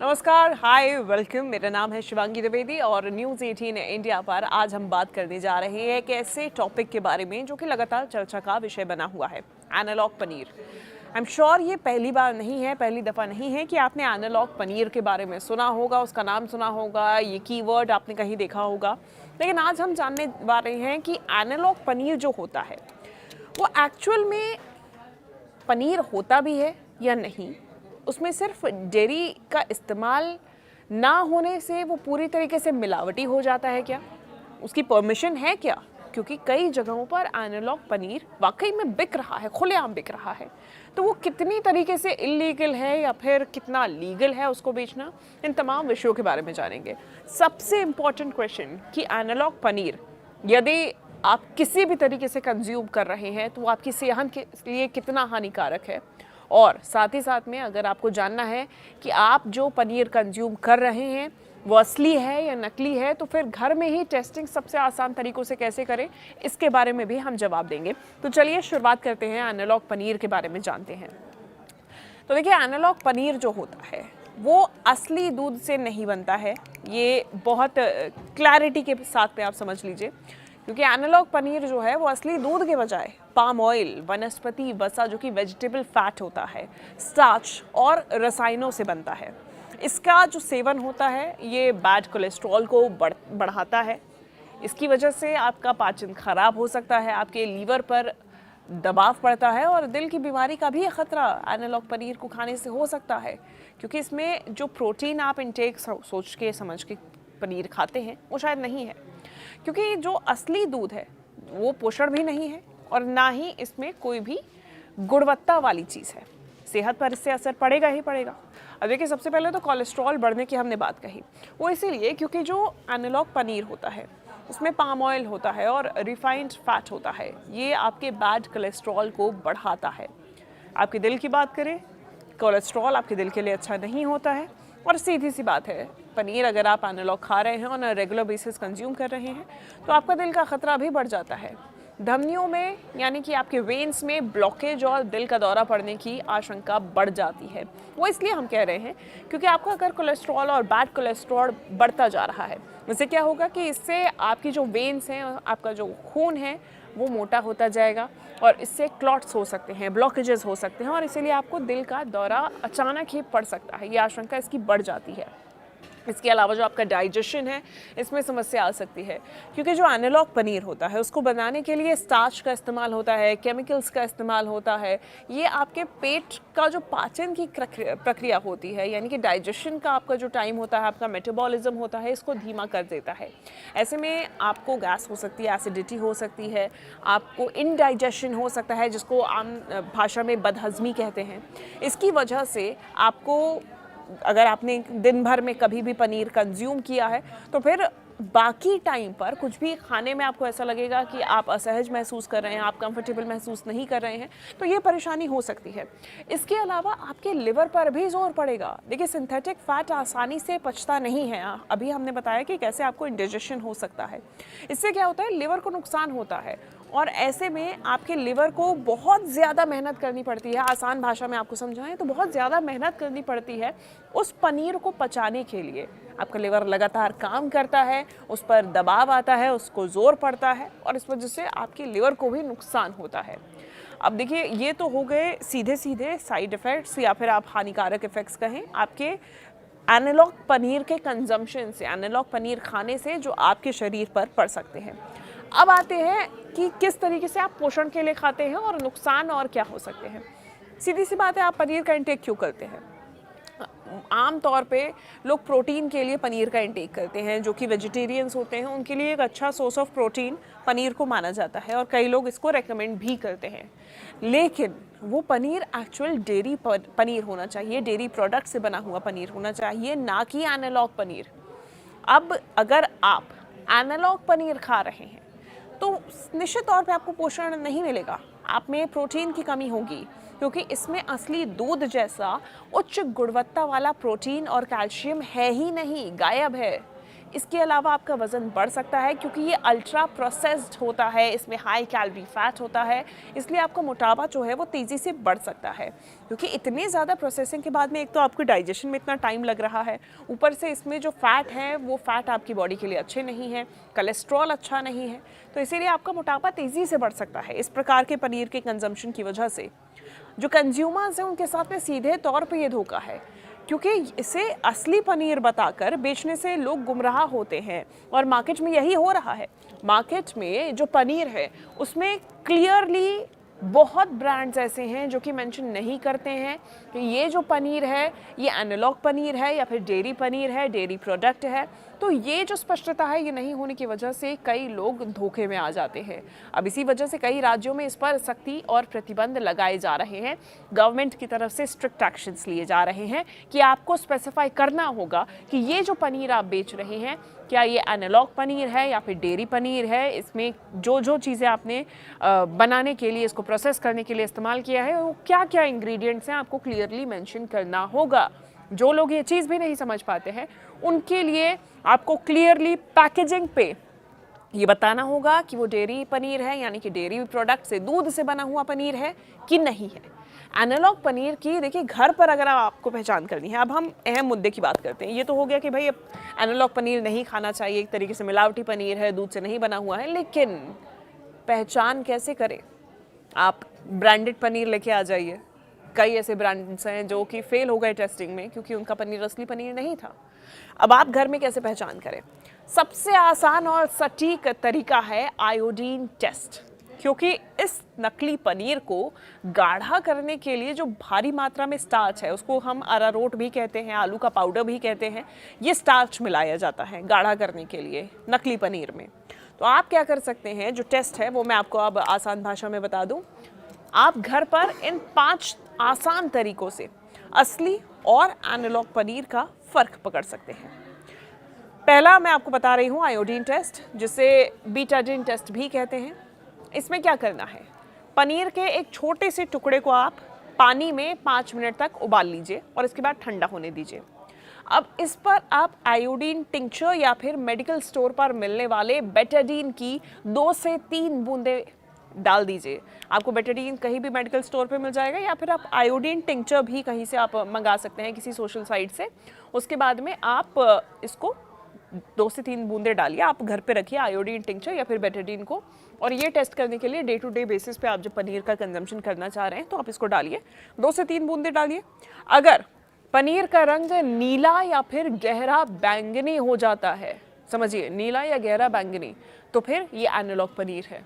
नमस्कार, हाय, वेलकम। मेरा नाम है शिवांगी द्विवेदी और न्यूज़ 18 इंडिया पर आज हम बात करने जा रहे हैं एक ऐसे टॉपिक के बारे में जो कि लगातार चर्चा का विषय बना हुआ है, analogue paneer. I am sure ये पहली बार नहीं है, पहली दफ़ा नहीं है कि आपने एनालॉग पनीर के बारे में सुना होगा, उसका नाम सुना होगा, ये कीवर्ड आपने कहीं देखा होगा। लेकिन आज हम जानने वाले हैं कि एनालॉग पनीर जो होता है वो एक्चुअल में पनीर होता भी है या नहीं। उसमें सिर्फ डेयरी का इस्तेमाल ना होने से वो पूरी तरीके से मिलावटी हो जाता है क्या, उसकी परमिशन है क्या? क्योंकि कई जगहों पर एनालॉग पनीर वाकई में बिक रहा है, खुलेआम बिक रहा है। तो वो कितनी तरीके से इलीगल है या फिर कितना लीगल है उसको बेचना, इन तमाम विषयों के बारे में जानेंगे। सबसे इम्पॉर्टेंट क्वेश्चन कि एनालॉग पनीर यदि आप किसी भी तरीके से कंज्यूम कर रहे हैं तो वो आपकी सेहत के लिए कितना हानिकारक है, और साथ ही साथ में अगर आपको जानना है कि आप जो पनीर कंज्यूम कर रहे हैं वो असली है या नकली है, तो फिर घर में ही टेस्टिंग सबसे आसान तरीकों से कैसे करें, इसके बारे में भी हम जवाब देंगे। तो चलिए शुरुआत करते हैं, एनालॉग पनीर के बारे में जानते हैं। तो देखिए, एनालॉग पनीर जो होता है वो असली दूध से नहीं बनता है। ये बहुत क्लैरिटी के साथ में आप समझ लीजिए, क्योंकि एनालॉग पनीर जो है वो असली दूध के बजाय पाम ऑयल, वनस्पति वसा जो कि वेजिटेबल फैट होता है, स्टार्च और रसायनों से बनता है। इसका जो सेवन होता है ये बैड कोलेस्ट्रॉल को बढ़ाता है। इसकी वजह से आपका पाचन खराब हो सकता है, आपके लीवर पर दबाव पड़ता है और दिल की बीमारी का भी खतरा एनालॉग पनीर को खाने से हो सकता है, क्योंकि इसमें जो प्रोटीन आप इनटेक सोच के समझ के पनीर खाते हैं वो शायद नहीं है। क्योंकि जो असली दूध है वो पोषण भी नहीं है और ना ही इसमें कोई भी गुणवत्ता वाली चीज़ है। सेहत पर इससे असर पड़ेगा ही पड़ेगा। अब देखिए, सबसे पहले तो कोलेस्ट्रॉल बढ़ने की हमने बात कही, वो इसीलिए क्योंकि जो एनालॉग पनीर होता है उसमें पाम ऑयल होता है और रिफाइंड फैट होता है। ये आपके बैड कोलेस्ट्रॉल को बढ़ाता है। आपके दिल की बात करें, कोलेस्ट्रॉल आपके दिल के लिए अच्छा नहीं होता है। और सीधी सी बात है, पनीर अगर आप एनालॉग खा रहे हैं और रेगुलर बेसिस कंज्यूम कर रहे हैं तो आपका दिल का खतरा भी बढ़ जाता है। धमनियों में यानी कि आपके वेन्स में ब्लॉकेज और दिल का दौरा पड़ने की आशंका बढ़ जाती है। वो इसलिए हम कह रहे हैं क्योंकि आपका अगर कोलेस्ट्रॉल और बैड कोलेस्ट्रॉल बढ़ता जा रहा है, इससे क्या होगा कि इससे आपकी जो वेन्स हैं, आपका जो खून है वो मोटा होता जाएगा और इससे क्लॉट्स हो सकते हैं, ब्लॉकेजेस हो सकते हैं और इसीलिए आपको दिल का दौरा अचानक ही पड़ सकता है। ये आशंका इसकी बढ़ जाती है। इसके अलावा जो आपका डाइजेशन है इसमें समस्या आ सकती है, क्योंकि जो एनालॉग पनीर होता है उसको बनाने के लिए स्टार्च का इस्तेमाल होता है, केमिकल्स का इस्तेमाल होता है। ये आपके पेट का जो पाचन की प्रक्रिया होती है, यानी कि डाइजेशन का आपका जो टाइम होता है, आपका मेटाबॉलिज्म होता है, इसको धीमा कर देता है। ऐसे में आपको गैस हो सकती है, एसिडिटी हो सकती है, आपको इनडाइजेशन हो सकता है जिसको आम भाषा में बदहजमी कहते हैं। इसकी वजह से आपको, अगर आपने दिन भर में कभी भी पनीर कंज्यूम किया है तो फिर बाकी टाइम पर कुछ भी खाने में आपको ऐसा लगेगा कि आप असहज महसूस कर रहे हैं, आप कंफर्टेबल महसूस नहीं कर रहे हैं, तो ये परेशानी हो सकती है। इसके अलावा आपके लिवर पर भी जोर पड़ेगा। देखिए, सिंथेटिक फैट आसानी से पचता नहीं है। अभी हमने बताया कि कैसे आपको इंडाइजेशन हो सकता है। इससे क्या होता है, लिवर को नुकसान होता है और ऐसे में आपके लिवर को बहुत ज़्यादा मेहनत करनी पड़ती है। आसान भाषा में आपको समझाएं तो बहुत ज़्यादा मेहनत करनी पड़ती है उस पनीर को पचाने के लिए। आपका लिवर लगातार काम करता है, उस पर दबाव आता है, उसको जोर पड़ता है और इस वजह से आपके लिवर को भी नुकसान होता है। अब देखिए, ये तो हो गए सीधे सीधे साइड इफ़ेक्ट्स या फिर आप हानिकारक इफ़ेक्ट्स कहें आपके एनालॉग पनीर के कंजम्पशन से, एनालॉग पनीर खाने से जो आपके शरीर पर पड़ सकते हैं। अब आते हैं कि किस तरीके से आप पोषण के लिए खाते हैं और नुकसान और क्या हो सकते हैं। सीधी सी बात है, आप पनीर का इंटेक क्यों करते हैं? आम तौर पे लोग प्रोटीन के लिए पनीर का इंटेक करते हैं। जो कि वेजिटेरियंस होते हैं उनके लिए एक अच्छा सोर्स ऑफ प्रोटीन पनीर को माना जाता है और कई लोग इसको रेकमेंड भी करते हैं। लेकिन वो पनीर एक्चुअल डेयरी पनीर होना चाहिए, डेयरी प्रोडक्ट से बना हुआ पनीर होना चाहिए, ना कि एनालॉग पनीर। अब अगर आप एनालॉग पनीर खा रहे हैं तो निश्चित तौर पे आपको पोषण नहीं मिलेगा, आप में प्रोटीन की कमी होगी, क्योंकि इसमें असली दूध जैसा उच्च गुणवत्ता वाला प्रोटीन और कैल्शियम है ही नहीं, गायब है। इसके अलावा आपका वज़न बढ़ सकता है क्योंकि ये अल्ट्रा प्रोसेस्ड होता है, इसमें हाई कैलोरी फैट होता है, इसलिए आपका मोटापा जो है वो तेज़ी से बढ़ सकता है। क्योंकि इतने ज़्यादा प्रोसेसिंग के बाद में एक तो आपके डाइजेशन में इतना टाइम लग रहा है, ऊपर से इसमें जो फ़ैट है वो फ़ैट आपकी बॉडी के लिए अच्छे नहीं है, कोलेस्ट्रॉल अच्छा नहीं है, तो इसीलिए आपका मोटापा तेज़ी से बढ़ सकता है इस प्रकार के पनीर के कंजम्पशन की वजह से। जो कंज्यूमर्स हैं उनके साथ में सीधे तौर पे ये धोखा है, क्योंकि इसे असली पनीर बताकर बेचने से लोग गुमराह होते हैं और मार्केट में यही हो रहा है। मार्केट में जो पनीर है उसमें क्लियरली बहुत ब्रांड्स ऐसे हैं जो कि मेंशन नहीं करते हैं कि ये जो पनीर है ये एनालॉग पनीर है या फिर डेयरी पनीर है, डेयरी प्रोडक्ट है। तो ये जो स्पष्टता है ये नहीं होने की वजह से कई लोग धोखे में आ जाते हैं। अब इसी वजह से कई राज्यों में इस पर सख्ती और प्रतिबंध लगाए जा रहे हैं। गवर्नमेंट की तरफ से स्ट्रिक्ट एक्शंस लिए जा रहे हैं कि आपको स्पेसिफाई करना होगा कि ये जो पनीर आप बेच रहे हैं क्या ये एनालॉग पनीर है या फिर डेयरी पनीर है, इसमें जो जो चीज़ें आपने बनाने के लिए, इसको प्रोसेस करने के लिए इस्तेमाल किया है वो क्या क्या इंग्रेडिएंट्स हैं आपको क्लियरली मेंशन करना होगा। जो लोग ये चीज़ भी नहीं समझ पाते हैं उनके लिए आपको क्लियरली पैकेजिंग पे ये बताना होगा कि वो डेयरी पनीर है, यानी कि डेयरी प्रोडक्ट से, दूध से बना हुआ पनीर है कि नहीं है। एनालॉग पनीर की देखिए घर पर अगर आपको पहचान करनी है, अब हम अहम मुद्दे की बात करते हैं। ये तो हो गया कि भाई अब एनालॉग पनीर नहीं खाना चाहिए, एक तरीके से मिलावटी पनीर है, दूध से नहीं बना हुआ है, लेकिन पहचान कैसे करें? आप ब्रांडेड पनीर लेके आ जाइए। कई ऐसे ब्रांड्स हैं जो कि फेल हो गए टेस्टिंग में क्योंकि उनका पनीर असली पनीर नहीं था। अब आप घर में कैसे पहचान करें? सबसे आसान और सटीक तरीका है आयोडीन टेस्ट, क्योंकि इस नकली पनीर को गाढ़ा करने के लिए जो भारी मात्रा में स्टार्च है, उसको हम अरारोट भी कहते हैं, आलू का पाउडर भी कहते हैं, ये स्टार्च मिलाया जाता है गाढ़ा करने के लिए नकली पनीर में। तो आप क्या कर सकते हैं, जो टेस्ट है वो मैं आपको अब आसान भाषा में बता दूं। आप घर पर इन 5 आसान तरीकों से असली और एनालॉग पनीर का फ़र्क पकड़ सकते हैं। पहला मैं आपको बता रही हूँ आयोडीन टेस्ट, जिसे बीटाडीन टेस्ट भी कहते हैं। इसमें क्या करना है, पनीर के एक छोटे से टुकड़े को आप पानी में 5 मिनट तक उबाल लीजिए और इसके बाद ठंडा होने दीजिए। अब इस पर आप आयोडीन टिंक्चर या फिर मेडिकल स्टोर पर मिलने वाले बेटाडीन की 2 से 3 बूंदें डाल दीजिए। आपको बेटाडीन कहीं भी मेडिकल स्टोर पे मिल जाएगा, या फिर आप आयोडीन टिंक्चर भी कहीं से आप मंगा सकते हैं किसी सोशल साइट से। उसके बाद में आप इसको 2 से 3 बूंदे डालिए, आप घर पे रखिए आयोडीन टिंक्चर या फिर बेटाडीन को, और ये टेस्ट करने के लिए डे टू डे बेसिस पे आप जब पनीर का कंजम्पशन करना चाह रहे हैं तो आप इसको डालिए, 2 से 3 बूंदे डालिए। अगर पनीर का रंग नीला या फिर गहरा बैंगनी हो जाता है, समझिए नीला या गहरा बैंगनी, तो फिर ये एनालॉग पनीर है,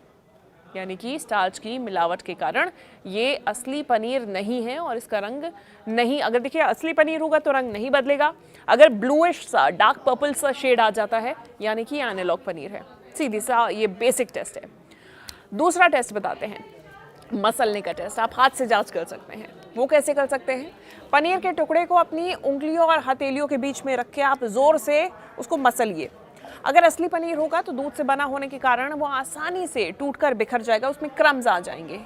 यानी कि स्टार्च की मिलावट के कारण ये असली पनीर नहीं है और इसका रंग नहीं, अगर देखिए असली पनीर होगा तो रंग नहीं बदलेगा, अगर ब्लूइश सा डार्क पर्पल सा शेड आ जाता है यानी कि एनालॉग पनीर है। सीधी सा ये बेसिक टेस्ट है। दूसरा टेस्ट बताते हैं, मसलने का टेस्ट। आप हाथ से जांच कर सकते हैं। वो कैसे कर सकते हैं? पनीर के टुकड़े को अपनी उंगलियों और हथेलियों के बीच में रख के आप जोर से उसको मसलिए। अगर असली पनीर होगा तो दूध से बना होने के कारण वो आसानी से टूटकर बिखर जाएगा, उसमें क्रम्स आ जाएंगे।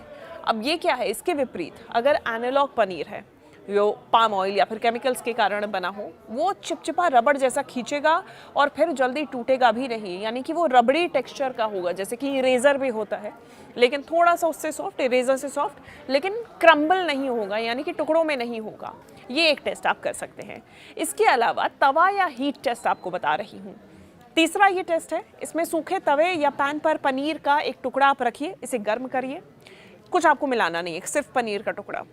अब ये क्या है, इसके विपरीत अगर एनालॉग पनीर है जो पाम ऑयल या फिर केमिकल्स के कारण बना हो, वो चिपचिपा रबड़ जैसा खींचेगा और फिर जल्दी टूटेगा भी नहीं, यानी कि वो रबड़ी टेक्सचर का होगा, जैसे कि इरेजर भी होता है लेकिन थोड़ा सा उससे सॉफ्ट, इरेजर से सॉफ्ट, लेकिन क्रम्बल नहीं होगा, यानी कि टुकड़ों में नहीं होगा। ये एक टेस्ट आप कर सकते हैं। इसके अलावा तवा या हीट टेस्ट आपको बता रही हूँ। तीसरा ये टेस्ट है, इसमें सूखे तवे या पैन पर पनीर का एक टुकड़ा आप रखिए, इसे गर्म करिए, कुछ आपको मिलाना नहीं है, सिर्फ पनीर का टुकड़ा।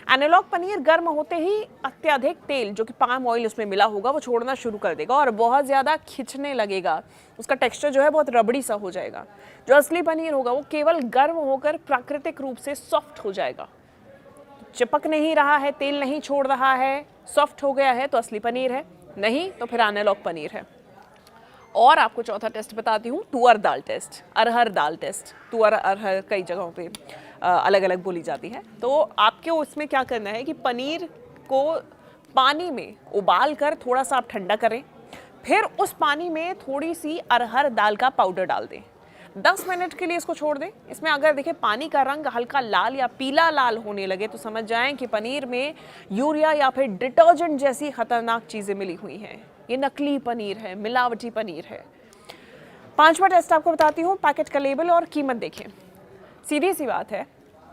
एनालॉग पनीर गर्म होते ही अत्यधिक तेल जो कि पाम ऑयल उसमें मिला होगा वो छोड़ना शुरू कर देगा और बहुत ज़्यादा खिंचने लगेगा, उसका टेक्सचर जो है बहुत रबड़ी सा हो जाएगा। जो असली पनीर होगा वो केवल गर्म होकर प्राकृतिक रूप से सॉफ्ट हो जाएगा, चिपक नहीं रहा है, तेल नहीं छोड़ रहा है, सॉफ्ट हो गया है तो असली पनीर है, नहीं तो फिर एनालॉग पनीर है। और आपको चौथा टेस्ट बताती हूँ, तुअर दाल टेस्ट, अरहर दाल टेस्ट। तुअर अरहर कई जगहों पे अलग अलग बोली जाती है। तो आपके उसमें क्या करना है कि पनीर को पानी में उबाल कर थोड़ा सा आप ठंडा करें, फिर उस पानी में थोड़ी सी अरहर दाल का पाउडर डाल दें। 10 मिनट के लिए इसको छोड़ दें। इसमें अगर देखें पानी का रंग हल्का लाल या पीला लाल होने लगे तो समझ जाएं कि पनीर में यूरिया या फिर डिटर्जेंट जैसी खतरनाक चीज़ें मिली हुई हैं। ये नकली पनीर है, मिलावटी पनीर है। 5वां टेस्ट आपको बताती हूँ। पैकेट का लेबल और कीमत देखें। सीधी सी बात है,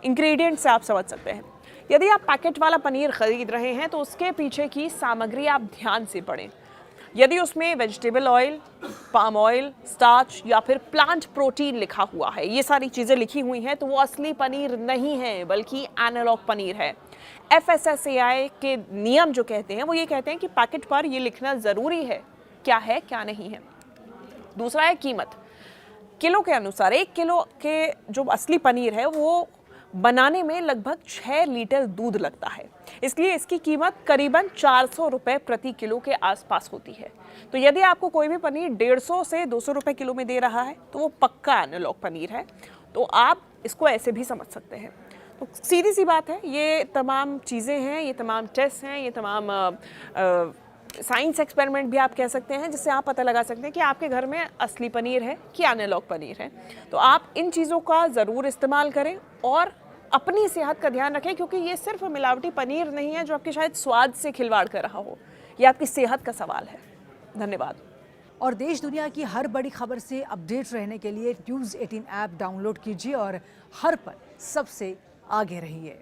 इंग्रेडिएंट से आप समझ सकते हैं। यदि आप पैकेट वाला पनीर खरीद रहे हैं तो उसके पीछे की सामग्री आप ध्यान से पढ़ें। यदि उसमें vegetable oil, palm oil, starch या फिर प्लांट प्रोटीन लिखा हुआ है, ये सारी चीज़ें लिखी हुई हैं, तो वो असली पनीर नहीं है बल्कि एनालॉग पनीर है। FSSAI के नियम जो कहते हैं वो ये कहते हैं कि पैकेट पर ये लिखना ज़रूरी है क्या नहीं है। दूसरा है कीमत। किलो के अनुसार 1 किलो के जो असली पनीर है वो बनाने में लगभग 6 लीटर दूध लगता है, इसलिए इसकी कीमत करीबन 400 रुपये प्रति किलो के आसपास होती है। तो यदि आपको कोई भी पनीर 150 से 200 रुपये किलो में दे रहा है तो वो पक्का एनालॉग पनीर है। तो आप इसको ऐसे भी समझ सकते हैं। तो सीधी सी बात है, ये तमाम चीज़ें हैं, ये तमाम टेस्ट हैं, ये तमाम साइंस एक्सपेरिमेंट भी आप कह सकते हैं, जिससे आप पता लगा सकते हैं कि आपके घर में असली पनीर है कि एनालॉग पनीर है। तो आप इन चीज़ों का ज़रूर इस्तेमाल करें और अपनी सेहत का ध्यान रखें, क्योंकि ये सिर्फ मिलावटी पनीर नहीं है जो आपके शायद स्वाद से खिलवाड़ कर रहा हो। ये आपकी सेहत का सवाल है। धन्यवाद। और देश दुनिया की हर बड़ी खबर से अपडेट रहने के लिए न्यूज़ 18 ऐप डाउनलोड कीजिए और हर पल सबसे आगे रहिए।